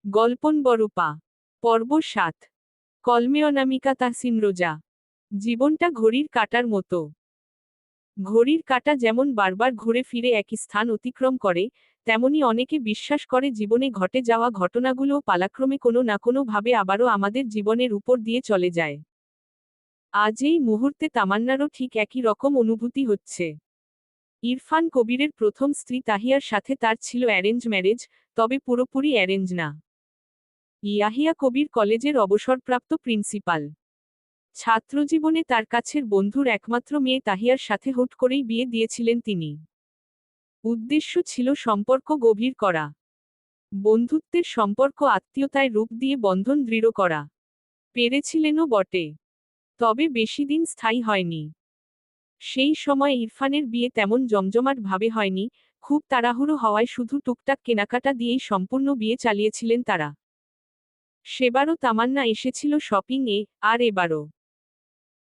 গল্পন বরপা পর্ব ৭ কলমে অনামিকা তাহসিন রোজা। জীবনটা ঘড়ির কাঁটার মতো। ঘড়ির কাঁটা যেমন বারবার ঘুরে ফিরে একই স্থান অতিক্রম করে, তেমনি অনেকে বিশ্বাস করে জীবনে ঘটে যাওয়া ঘটনাগুলোও পালাক্রমে কোনো না কোনো ভাবে আবারও আমাদের জীবনের উপর দিয়ে চলে যায়। আজ এই মুহূর্তে তামান্নারও ঠিক একই রকম অনুভূতি হচ্ছে। ইরফান কবিরের প্রথম স্ত্রী তাহিয়ার সাথে তার ছিল অ্যারেঞ্জ ম্যারেজ, তবে পুরোপুরি অ্যারেঞ্জ না। ইয়াহিয়া কবির কলেজের অবসরপ্রাপ্ত প্রিন্সিপাল। ছাত্রজীবনে তার কাছের বন্ধুর একমাত্র মেয়ে তাহিয়ার সাথে হুট করেই বিয়ে দিয়েছিলেন তিনি। উদ্দেশ্য ছিল সম্পর্ক গভীর করা, বন্ধুত্বের সম্পর্ক আত্মীয়তায় রূপ দিয়ে বন্ধন দৃঢ় করা। পেরেছিলেনও বটে, তবে বেশি দিন স্থায়ী হয়নি। সেই সময় ইরফানের বিয়ে তেমন জমজমাট ভাবে হয়নি, খুব তাড়াহুড়ো হওয়ায় শুধু টুকটাক কেনাকাটা দিয়েই সম্পূর্ণ বিয়ে চালিয়েছিলেন তারা। সেবারও তামান্না এসেছিল শপিং এ, আর এবারও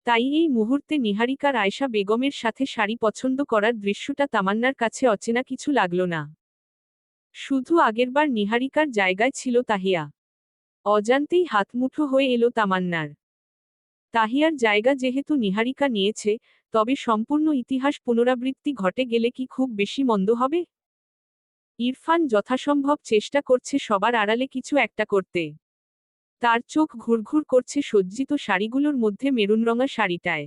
তাই এই মুহূর্তে নিহারিকার আয়েশা বেগমের সাথে শাড়ি পছন্দ করার দৃশ্যটা তামান্নার কাছে অচেনা কিছু লাগল না। শুধু আগেরবার নিহারিকার জায়গায় ছিল তাহিয়া। অজান্তেই হাতমুঠো হয়ে এলো তামান্নার। তাহিয়ার জায়গা যেহেতু নিহারিকা নিয়েছে, তবে সম্পূর্ণ ইতিহাস পুনরাবৃত্তি ঘটে গেলে কি খুব বেশি মন্দ হবে? ইরফান যথাসম্ভব চেষ্টা করছে সবার আড়ালে কিছু একটা করতে। তার চোখ ঘুরঘুর করছে সজ্জিত শাড়িগুলোর মধ্যে মেরুনরঙা শাড়িটায়।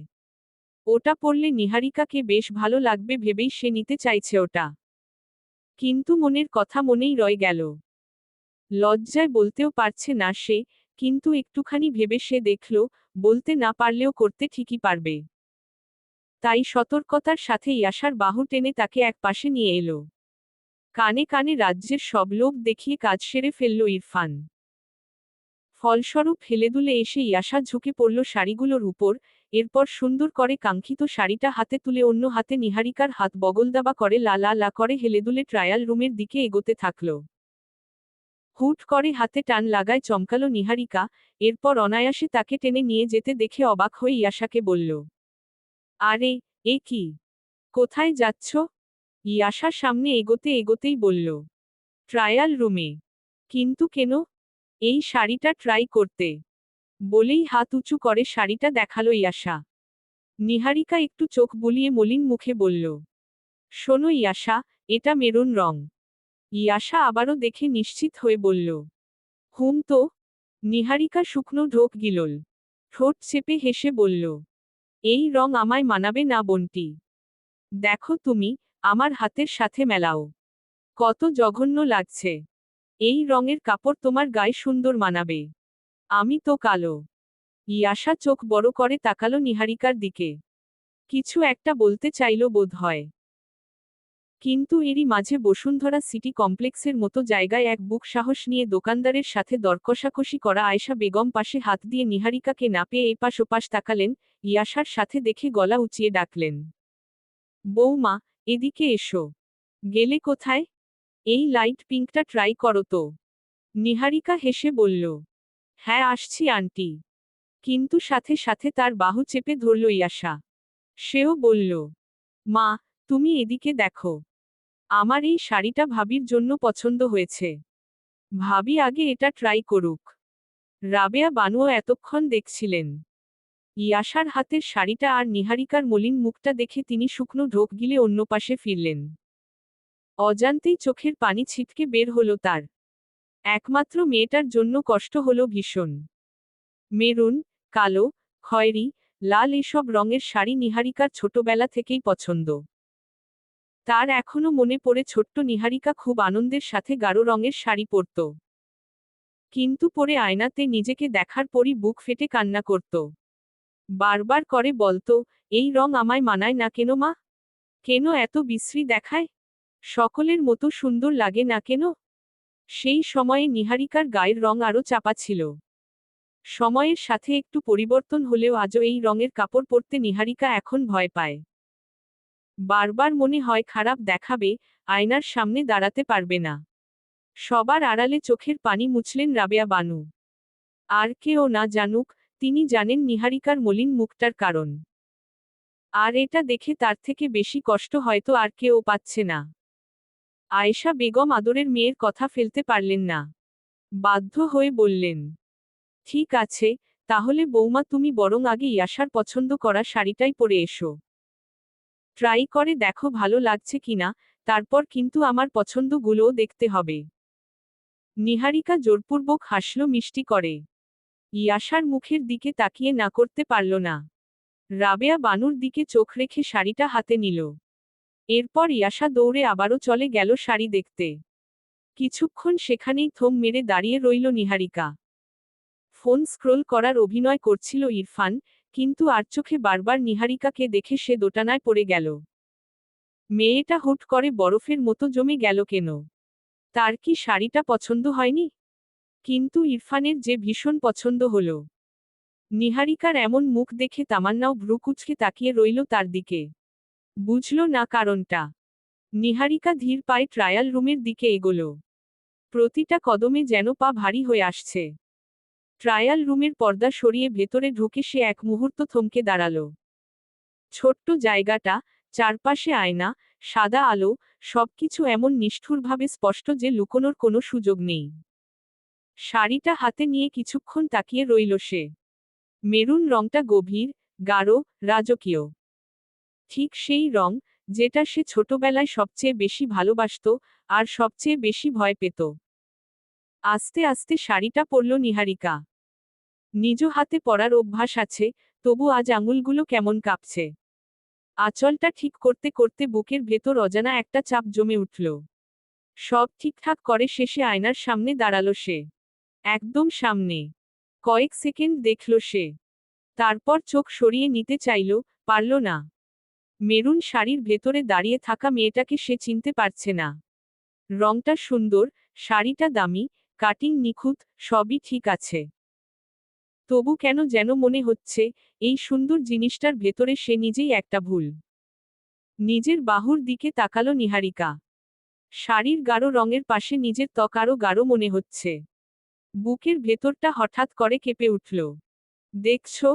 ওটা পরলে নিহারিকাকে বেশ ভালো লাগবে ভেবেই সে নিতে চাইছে ওটা। কিন্তু মনের কথা মনেই রয়ে গেল। লজ্জায় বলতেও পারছে না সে, কিন্তু একটুখানি ভেবে সে দেখল, বলতে না পারলেও করতে ঠিকই পারবে। তাই সতর্কতার সাথে ইয়াশার বাহু টেনে তাকে এক পাশে নিয়ে এলো। কানে কানে রাজ্যের সব লোভ দেখিয়ে কাজ সেরে ফেলল ইরফান। ফলস্বরূপ হেলেদুলে এসে ইয়াশা ঝুঁকে পড়ল শাড়িগুলোর উপর, এরপর সুন্দর করে কাঙ্ক্ষিত শাড়িটা হাতে তুলে অন্য হাতে নিহারিকার হাত বগলদাবা করে লা লা লা করে হেলেদুলে ট্রায়াল রুমের দিকে এগোতে থাকল। হুট করে হাতে টান লাগায় চমকালো নিহারিকা, এরপর অনায়াসে তাকে টেনে নিয়ে যেতে দেখে অবাক হয়ে ইয়াশাকে বলল, আরে, এ কি? কোথায় যাচ্ছ? ইয়াশা সামনে এগোতে এগোতেই বলল, ট্রায়াল রুমে। কিন্তু কেন? এই শাড়িটা ট্রাই করতে। বলেই হাত উঁচু করে শাড়িটা দেখালো ইয়াশা। নিহারিকা একটু চোখ বুলিয়ে মলিন মুখে বলল, শোনো ইয়াশা, এটা মেরুন রং। ইয়াশা আবারও দেখে নিশ্চিত হয়ে বলল, হুম তো। নিহারিকা শুকনো ঢোক গিলল। ঠোঁট চেপে হেসে বলল, এই রং আমায় মানাবে না বন্টি। দেখো তুমি, আমার হাতের সাথে মেলাও। কত জঘন্য লাগছে। এই রঙের কাপড় তোমার গায়ে সুন্দর মানাবে। আমি তো কালো। ইয়াশা চোখ বড় করে তাকালো নিহারিকার দিকে। কিছু একটা বলতে চাইল বোধ হয়। কিন্তু এরই মাঝে বসুন্ধরা সিটি কমপ্লেক্সের মতো জায়গায় এক বুক সাহস নিয়ে দোকানদারের সাথে দরকষাকষি করা আয়েশা বেগম পাশে হাত দিয়ে নিহারিকাকে না পেয়ে এপাশ ওপাশ তাকালেন, ইয়াশার সাথে দেখে গলা উঁচিয়ে ডাকলেন, বৌমা, এদিকে এসো। গেলে কোথায়? এই লাইট পিঙ্কটা ট্রাই করো তো। নিহারিকা হেসে বলল, হ্যাঁ আসছি আন্টি। কিন্তু সাথে সাথে তার বাহু চেপে ধরল ইয়াশা। সেও বলল, মা, তুমি এদিকে দেখো। আমার এই শাড়িটা ভাবির জন্য পছন্দ হয়েছে। ভাবি আগে এটা ট্রাই করুক। রাবেয়া বানুও এতক্ষণ দেখছিলেন। ইয়াশার হাতের শাড়িটা আর নিহারিকার মলিন মুখটা দেখে তিনি শুকনো ঢোক গিলে অন্য পাশে ফিরলেন। অজান্তেই চোখের পানি ছিটকে বের হলো তার। একমাত্র মেয়েটার জন্য কষ্ট হলো ভীষণ। মেরুন, কালো, খয়েরি, লাল এসব রঙের শাড়ি নিহারিকার ছোটবেলা থেকেই পছন্দ। তার এখনো মনে পড়ে ছোট্ট নিহারিকা খুব আনন্দের সাথে গাঢ় রঙের শাড়ি পরত। কিন্তু পরে আয়নাতে নিজেকে দেখার পরই বুক ফেটে কান্না করত। বারবার করে বলতো, এই রং আমায় মানায় না কেন মা? কেন এত বিশ্রী দেখায়? সকলের মতো সুন্দর লাগে না কেন? সেই সময়ে নিহারিকার গায়ের রং আরও চাপা ছিল। সময়ের সাথে একটু পরিবর্তন হলেও আজও এই রঙের কাপড় পরতে নিহারিকা এখন ভয় পায়। বারবার মনে হয় খারাপ দেখাবে, আয়নার সামনে দাঁড়াতে পারবে না। সবার আড়ালে চোখের পানি মুছলেন রাবেয়া বানু। আর কেউ না জানুক, তিনি জানেন নিহারিকার মলিন মুখটার কারণ। আর এটা দেখে তার থেকে বেশি কষ্ট হয়তো আর কেউ পাচ্ছে না। আয়েশা বেগম আদরের মেয়ের কথা ফেলতে পারলেন না। বাধ্য হয়ে বললেন, ঠিক আছে, তাহলে বৌমা তুমি বরং আগে ইয়াশার পছন্দ করা শাড়িটাই পরে এসো। ট্রাই করে দেখো ভালো লাগছে কিনা, তারপর কিন্তু আমার পছন্দগুলোও দেখতে হবে। নিহারিকা জোরপূর্বক হাসল মিষ্টি করে। ইয়াশার মুখের দিকে তাকিয়ে না করতে পারল না। রাবেয়া বানুর দিকে চোখ রেখে শাড়িটা হাতে নিল। এরপর ইয়াশা দৌড়ে আবারও চলে গেল শাড়ি দেখতে। কিছুক্ষণ সেখানেই থম মেরে দাঁড়িয়ে রইল নিহারিকা। ফোন স্ক্রোল করার অভিনয় করছিল ইরফান, কিন্তু আর চোখে বারবার নিহারিকাকে দেখে সে দোটানায় পড়ে গেল। মেয়েটা হুট করে বরফের মতো জমে গেল কেন? তার কি শাড়িটা পছন্দ হয়নি? কিন্তু ইরফানের যে ভীষণ পছন্দ হলো। নিহারিকার এমন মুখ দেখে তামান্নাও ভ্রু কুঁচকে তাকিয়ে রইল তার দিকে। বুঝল না কারণটা। নিহারিকা ধীর পায়ে ট্রায়াল রুমের দিকে এগোল। প্রতিটা কদমে যেন পা ভারী হয়ে আসছে। ট্রায়াল রুমের পর্দা সরিয়ে ভেতরে ঢুকে সে এক মুহূর্ত থমকে দাঁড়াল। ছোট্ট জায়গাটা, চারপাশে আয়না, সাদা আলো, সবকিছু এমন নিষ্ঠুরভাবে স্পষ্ট যে লুকোনোর কোনো সুযোগ নেই। শাড়িটা হাতে নিয়ে কিছুক্ষণ তাকিয়ে রইল সে। মেরুন রংটা গভীর, গাঢ়, রাজকীয়। ঠিক সেই রং, যেটা সে ছোটবেলায় সবচেয়ে বেশি ভালোবাসত, আর সবচেয়ে বেশি ভয় পেত। আস্তে আস্তে শাড়িটা পরল নিহারিকা। নিজ হাতে পরার অভ্যাস আছে, তবু আজ আঙুলগুলো কেমন কাঁপছে। আঁচলটা ঠিক করতে করতে বুকের ভেতর অজানা একটা চাপ জমে উঠল। সব ঠিকঠাক করে শেষে আয়নার সামনে দাঁড়ালো সে। একদম সামনে। কয়েক সেকেন্ড দেখল সে। তারপর চোখ সরিয়ে নিতে চাইল, পারল না। মেরুন শাড়ির ভেতরে দাঁড়িয়ে থাকা মেয়েটাকে সে চিনতে পারছে না। রংটা সুন্দর, শাড়িটা দামি, কাটিং নিখুঁত, সবই ঠিক আছে। তবু কেন যেন মনে হচ্ছে, এই সুন্দর জিনিসটার ভেতরে সে নিজেই একটা ভুল। নিজের বাহুর দিকে তাকালো নিহারিকা। শাড়ির গাঢ় রঙের পাশে নিজের ত্বক আরও গাঢ় মনে হচ্ছে। বুকের ভেতরটা হঠাৎ করে কেঁপে উঠল। দেখছো?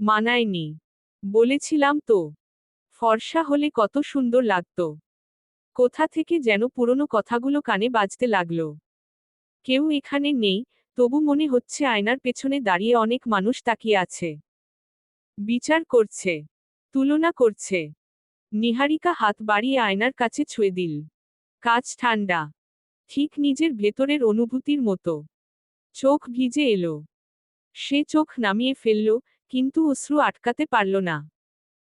মানায়নি। বলেছিলাম তো। ফর্সা হলে কত সুন্দর লাগতো। কোথা থেকে যেন পুরনো কথাগুলো কানে বাজতে লাগলো। কেউ এখানে নেই, তবু মনে হচ্ছে আয়নার পেছনে দাঁড়িয়ে অনেক মানুষ তাকিয়ে আছে। বিচার করছে। তুলনা করছে। নিহারিকা হাত বাড়িয়ে আয়নার কাছে ছুঁয়ে দিল। কাঁচ ঠান্ডা। ঠিক নিজের ভেতরের অনুভূতির মতো। চোখ ভিজে এলো। সে চোখ নামিয়ে ফেলল, কিন্তু অশ্রু আটকাতে পারল না।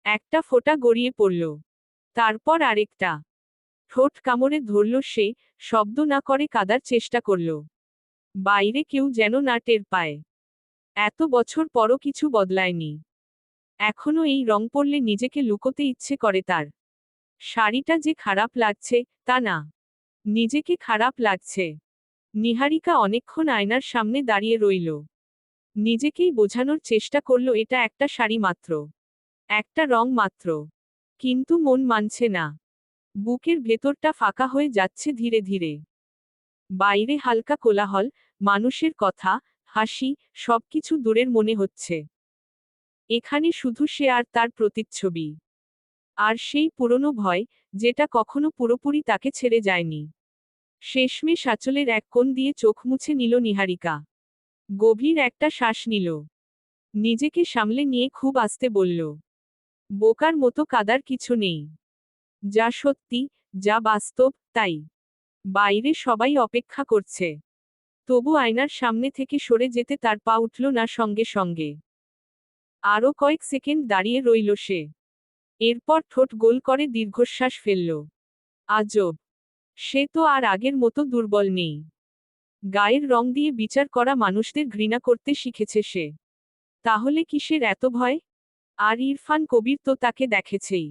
একটা ফোঁটা গড়িয়ে পড়ল। তারপর আরেকটা। ঠোঁট কামড়ে ধরল সে, শব্দ না করে কাঁদার চেষ্টা করল। বাইরে কেউ যেন না টের পায়। এত বছর পরও কিছু বদলায়নি। এখনো এই রং পরলে নিজেকে লুকোতে ইচ্ছে করে তার। শাড়িটা যে খারাপ লাগছে, তা না। নিজেকে খারাপ লাগছে। নিহারিকা অনেকক্ষণ আয়নার সামনে দাঁড়িয়ে রইল। নিজেকেই বোঝানোর চেষ্টা করল এটা একটা শাড়ি মাত্র। একটা রং মাত্র। কিন্তু মন মানছে না। বুকের ভেতরটা ফাঁকা হয়ে যাচ্ছে ধীরে ধীরে। বাইরে হালকা কোলাহল, মানুষের কথা, হাসি, সবকিছু দূরের মনে হচ্ছে। এখানে শুধু সে আর তার প্রতিচ্ছবি। আর সেই পুরনো ভয়, যেটা কখনো পুরোপুরি তাকে ছেড়ে যায়নি। শেষমেশ আঁচলের এক কোণ দিয়ে চোখ মুছে নিল নিহারিকা। গভীর একটা শ্বাস নিল। নিজেকে সামলে নিয়ে খুব আস্তে বলল, বোকার মতো কাদার কিছু নেই। যা সত্যি, যা বাস্তব, তাই। বাইরে সবাই অপেক্ষা করছে। তবু আয়নার সামনে থেকে সরে যেতে তার পা উঠল না সঙ্গে সঙ্গে। আরও কয়েক সেকেন্ড দাঁড়িয়ে রইল সে। এরপর ঠোঁট গোল করে দীর্ঘশ্বাস ফেলল। আজব। সে তো আর আগের মতো দুর্বল নেই। গায়ের রং দিয়ে বিচার করা মানুষদের ঘৃণা করতে শিখেছে সে। তাহলে কিসের এত ভয়? আর ইরফান কবির তো তাকে দেখেছেই।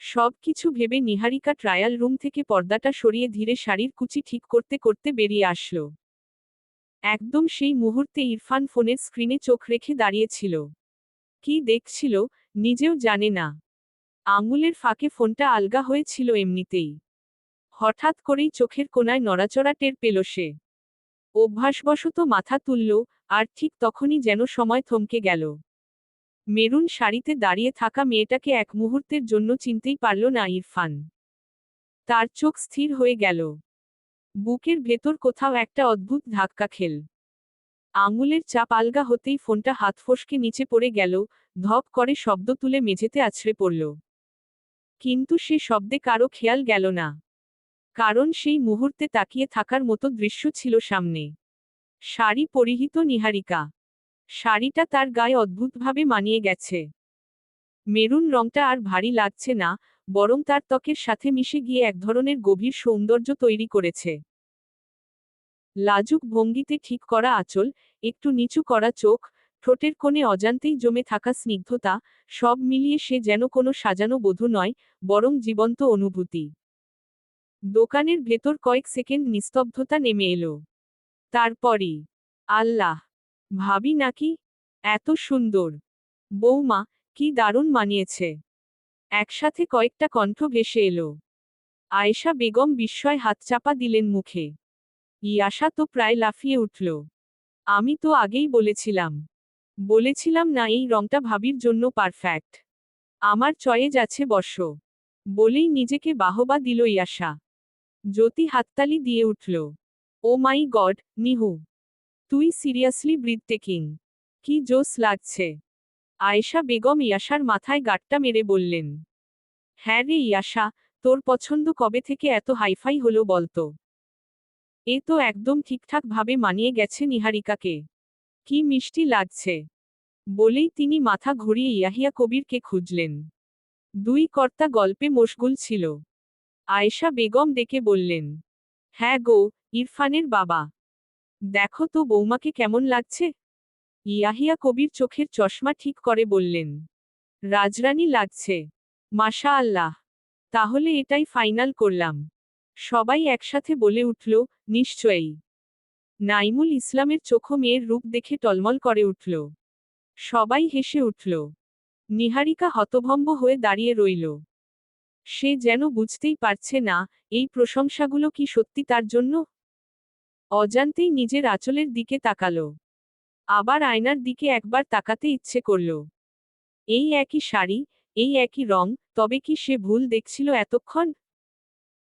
সব কিছু ভেবে নিহারিকা ট্রায়াল রুম থেকে পর্দাটা সরিয়ে ধীরে শাড়ির কুচি ঠিক করতে করতে বেরিয়ে আসলো। একদম সেই মুহূর্তে ইরফান ফোনের স্ক্রিনে চোখ রেখে দাঁড়িয়েছিল। কি দেখছিল, নিজেও জানে না। আঙুলের ফাঁকে ফোনটা আলগা হয়েছিল এমনিতেই। হঠাৎ করেই চোখের কোণায় নড়াচড়া টের পেল সে। অভ্যাসবশত মাথা তুলল, আর ঠিক তখনই যেন সময় থমকে গেল। মেরুন শাড়িতে দাঁড়িয়ে থাকা মেয়েটাকে এক মুহূর্তের জন্য চিনতেই পারল না ইরফান। তার চোখ স্থির হয়ে গেল। বুকের ভেতর কোথাও একটা অদ্ভুত ধাক্কা খেল। আঙুলের চাপ আলগা হতেই ফোনটা হাত ফসকে নিচে পড়ে গেল, ধপ করে শব্দ তুলে মেঝেতে আছড়ে পড়ল। কিন্তু সে শব্দে কারো খেয়াল গেল না। কারণ সেই মুহূর্তে তাকিয়ে থাকার মতো দৃশ্য ছিল সামনে। শাড়ি পরিহিত নিহারিকা। শাড়িটা তার গায়ে অদ্ভুতভাবে মানিয়ে গেছে। মেরুন রংটা আর ভারী লাগছে না, বরং তার ত্বকের সাথে মিশে গিয়ে এক ধরনের গভীর সৌন্দর্য তৈরি করেছে। লাজুক ভঙ্গিতে ঠিক করা আঁচল, একটু নিচু করা চোখ, ঠোঁটের কোণে অজান্তেই জমে থাকা স্নিগ্ধতা, সব মিলিয়ে সে যেন কোনো সাজানো বধূ নয়, বরং জীবন্ত অনুভূতি। দোকানের ভেতর কয়েক সেকেন্ড নিস্তব্ধতা নেমে এলো। তারপরই, আল্লাহ, ভাবি নাকি? এত সুন্দর! বৌমা, কি দারুণ মানিয়েছে! একসাথে কয়েকটা কণ্ঠ ভেসে এলো। আয়েশা বেগম বিস্ময় হাতচাপা দিলেন মুখে। ইয়াশা তো প্রায় লাফিয়ে উঠল। আমি তো আগেই বলেছিলাম। বলেছিলাম না এই রংটা ভাবির জন্য পারফেক্ট। আমার চয়েজ আছে বর্ষ। বলেই নিজেকে বাহবা দিল ইয়াশা। জ্যোতি হাততালি দিয়ে উঠল। ও মাই গড, নিহু! তুই সিরিয়াসলি ব্রিথটেকিং! কি জোস লাগছে! আয়েশা বেগম ইয়াশার মাথায় গাঁটটা মেরে বললেন। হ্যাঁ রে ইয়াশা, তোর পছন্দ কবে থেকে এত হাইফাই হলো বলতো? এ তো একদম ঠিকঠাক ভাবে মানিয়ে গেছে নিহারিকাকে। কি মিষ্টি লাগছে! বলেই তিনি মাথা ঘুরিয়ে ইয়াহিয়া কবিরকে খুঁজলেন। দুই কর্তা গল্পে মশগুল ছিল। আয়েশা বেগম ডেকে বললেন। হ্যাঁ গো, ইরফানের বাবা। দেখো তো বৌমাকে কেমন লাগছে? ইয়াহিয়া কবির চোখের চশমা ঠিক করে বললেন। রাজরানী লাগছে। মাশা আল্লাহ! তাহলে এটাই ফাইনাল করলাম। সবাই একসাথে বলে উঠল, নিশ্চয়ই। নাইমুল ইসলামের চোখও মেয়ের রূপ দেখে টলমল করে উঠল। সবাই হেসে উঠল। নিহারিকা হতভম্ব হয়ে দাঁড়িয়ে রইল। সে যেন বুঝতেই পারছে না, এই প্রশংসাগুলো কি সত্যি তার জন্য? অজান্তেই নিজের আঁচলের দিকে তাকালো। আবার আয়নার দিকে একবার তাকাতে ইচ্ছে করল। এই একই শাড়ি, এই একই রং, তবে কি সে ভুল দেখছিল এতক্ষণ?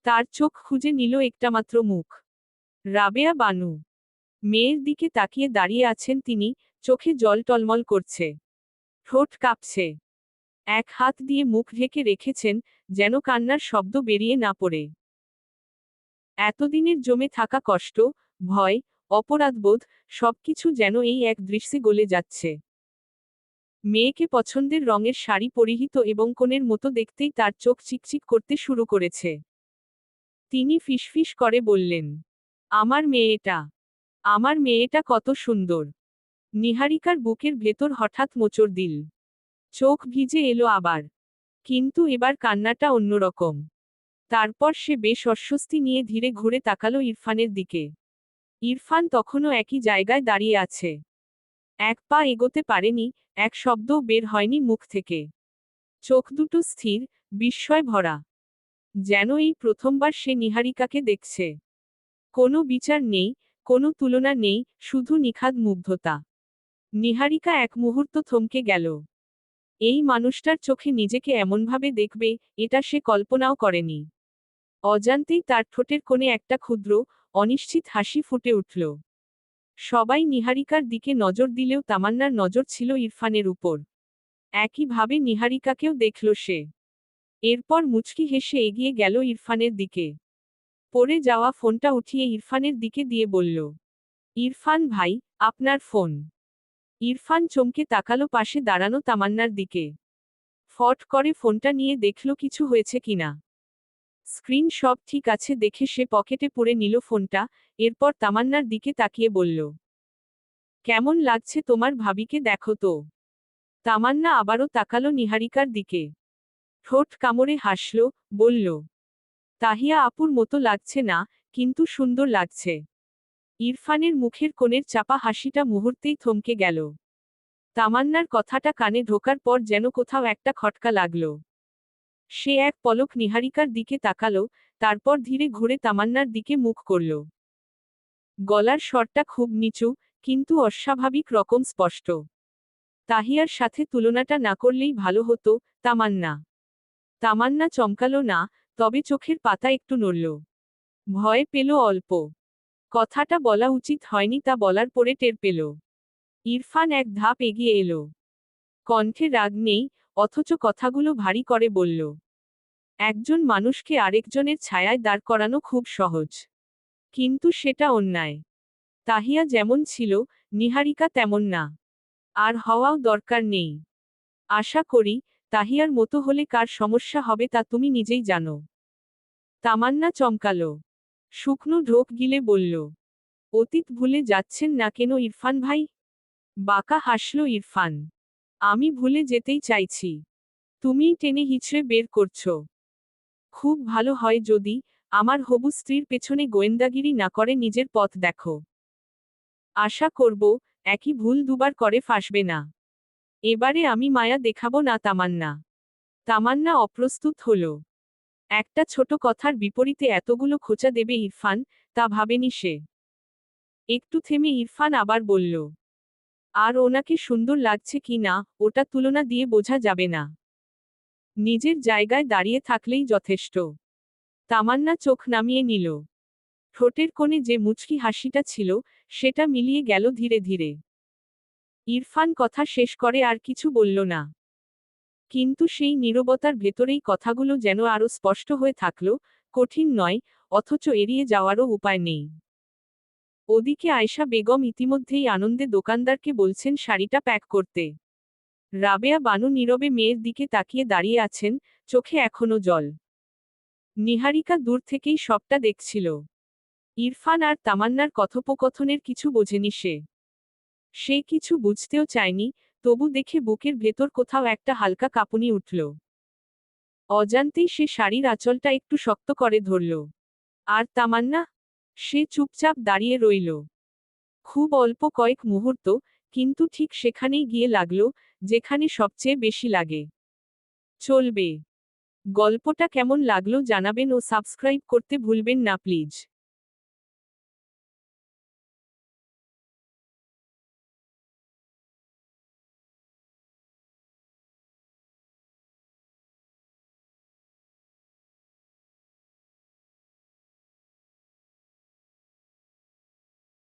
তার চোখ খুঁজে নিল একটামাত্র মুখ। রাবেয়া বানু। মেয়ের দিকে তাকিয়ে দাঁড়িয়ে আছেন তিনি, চোখে জল টলমল করছে। ঠোঁট কাঁপছে। এক হাত দিয়ে মুখ ঢেকে রেখেছেন, যেন কান্নার শব্দ বেরিয়ে না পড়ে। এতদিনের জমে থাকা কষ্ট, ভয়, অপরাধবোধ, সবকিছু যেন এই এক দৃশ্যে গলে যাচ্ছে। মেয়েকে পছন্দের রঙের শাড়ি পরিহিত এবং কোণের মতো দেখতেই তার চোখ চিকচিক করতে শুরু করেছে। তিনি ফিসফিস করে বললেন। আমার মেয়েটা! আমার মেয়েটা কত সুন্দর! নিহারিকার বুকের ভেতর হঠাৎ মোচড় দিল। চোখ ভিজে এলো আবার। কিন্তু এবার কান্নাটা অন্যরকম। তারপর সে বেশ অস্বস্তি নিয়ে ধীরে ঘুরে তাকালো ইরফানের দিকে। ইরফান তখনও একই জায়গায় দাঁড়িয়ে আছে। এক পা এগোতে পারেনি, এক শব্দও বের হয়নি মুখ থেকে। চোখ দুটো স্থির, বিস্ময় ভরা। যেন এই প্রথমবার সে নিহারিকাকে দেখছে। কোনো বিচার নেই, কোনো তুলনা নেই, শুধু নিখাদ মুগ্ধতা। নিহারিকা এক মুহূর্ত থমকে গেল। এই মানুষটার চোখে নিজেকে এমনভাবে দেখবে, এটা সে কল্পনাও করেনি। অজান্তেই তার ঠোঁটের কোণে একটা ক্ষুদ্র, অনিশ্চিত হাসি ফুটে উঠল। সবাই নিহারিকার দিকে নজর দিলেও তামান্নার নজর ছিল ইরফানের উপর। একইভাবে নিহারিকাকেও দেখল সে। এরপর মুচকি হেসে এগিয়ে গেল ইরফানের দিকে। পড়ে যাওয়া ফোনটা উঠিয়ে ইরফানের দিকে দিয়ে বলল। ইরফান ভাই, আপনার ফোন। ইরফান চমকে তাকালো পাশে দাঁড়ানো তামান্নার দিকে। ফট করে ফোনটা নিয়ে দেখল কিছু হয়েছে কিনা। স্ক্রিন সব ঠিক আছে দেখে সে পকেটে পুরে নিল ফোনটা, এরপর তামান্নার দিকে তাকিয়ে বলল। কেমন লাগছে তোমার ভাবিকে দেখো তো। তামান্না আবারও তাকালো নিহারিকার দিকে। ঠোঁট কামড়ে হাসল, বলল। তাহিয়া আপুর মতো লাগছে না, কিন্তু সুন্দর লাগছে। ইরফানের মুখের কোণের চাপা হাসিটা মুহূর্তেই থমকে গেল। তামান্নার কথাটা কানে ঢোকার পর যেন কোথাও একটা খটকা লাগল। সে এক পলক নিহারিকার দিকে তাকালো, তারপর ধীরে ঘুরে তামান্নার দিকে মুখ করল। গলার স্বরটা খুব নিচু, কিন্তু অস্বাভাবিক রকম স্পষ্ট। তাহিয়ার সাথে তুলনাটা না করলেই ভালো হতো, তামান্না। তামান্না চমকালো না, তবে চোখের পাতা একটু নড়ল। ভয় পেল অল্প। কথাটা বলা উচিত হয়নি তা বলার পরে টের পেল। ইরফান এক ধাপ এগিয়ে এলো। কণ্ঠে রাগ নেই, অথচ কথাগুলো ভারী করে বলল, একজন মানুষকে আরেকজনের ছায়ায় দাঁড় করানো খুব সহজ। কিন্তু সেটা অন্যায়। তাহিয়া যেমন ছিল, নিহারিকা তেমন না। আর হওয়াও দরকার নেই। আশা করি, তাহিয়ার মতো হলে কার সমস্যা হবে তা তুমি নিজেই জানো। তামান্না চমকালো। শুকনো ঢোক গিলে বলল, অতীত ভুলে যাচ্ছেন না কেন ইরফান ভাই? বাঁকা হাসল ইরফান। আমি ভুলে যেতেই চাইছি। তুমিই টেনে হিচড়ে বের করছো। খুব ভালো হয় যদি আমার হবু স্ত্রীর পেছনে গোয়েন্দাগিরি না করে নিজের পথ দেখো। আশা করব, একই ভুল দুবার করে ফাঁসবে না। এবারে আমি মায়া দেখাবো না তামান্না। তামান্না অপ্রস্তুত হল। একটা ছোট কথার বিপরীতে এতগুলো খোঁচা দেবে ইরফান, তা ভাবেনি সে। একটু থেমে ইরফান আবার বলল, আর ওনাকে সুন্দর লাগছে কি না, ওটা তুলনা দিয়ে বোঝা যাবে না। নিজের জায়গায় দাঁড়িয়ে থাকলেই যথেষ্ট। তামান্না চোখ নামিয়ে নিল। ঠোঁটের কোণে যে মুচকি হাসিটা ছিল, সেটা মিলিয়ে গেল ধীরে ধীরে। ইরফান কথা শেষ করে আর কিছু বলল না। কিন্তু সেই নীরবতার ভেতরেই কথাগুলো যেন আরো স্পষ্ট হয়ে থাকল, কঠিন নয়, অথচ এড়িয়ে যাওয়ারও উপায় নেই। ওদিকে আয়েশা বেগম ইতিমধ্যেই আনন্দে দোকানদারকে বলছেন শাড়িটা প্যাক করতে। রাবেয়া বানু নীরবে মেয়ের দিকে তাকিয়ে দাঁড়িয়ে আছেন, চোখে এখনো জল। নিহারিকা দূর থেকেই সবটা দেখছিল। ইরফান আর তামান্নার কথোপকথনের কিছু বোঝেনি সে। সে কিছু বুঝতেও চায়নি, তবু দেখে বুকের ভেতর কোথাও একটা হালকা কাঁপুনি উঠল। অজান্তেই সে শাড়ির আঁচলটা একটু শক্ত করে ধরল। আর তামান্না? সে চুপচাপ দাঁড়িয়ে রইল। খুব অল্প কয়েক মুহূর্ত, কিন্তু ঠিক সেখানেই গিয়ে লাগল, যেখানে সবচেয়ে বেশি লাগে। চলবে। গল্পটা কেমন লাগলো জানাবেন ও সাবস্ক্রাইব করতে ভুলবেন না প্লিজ।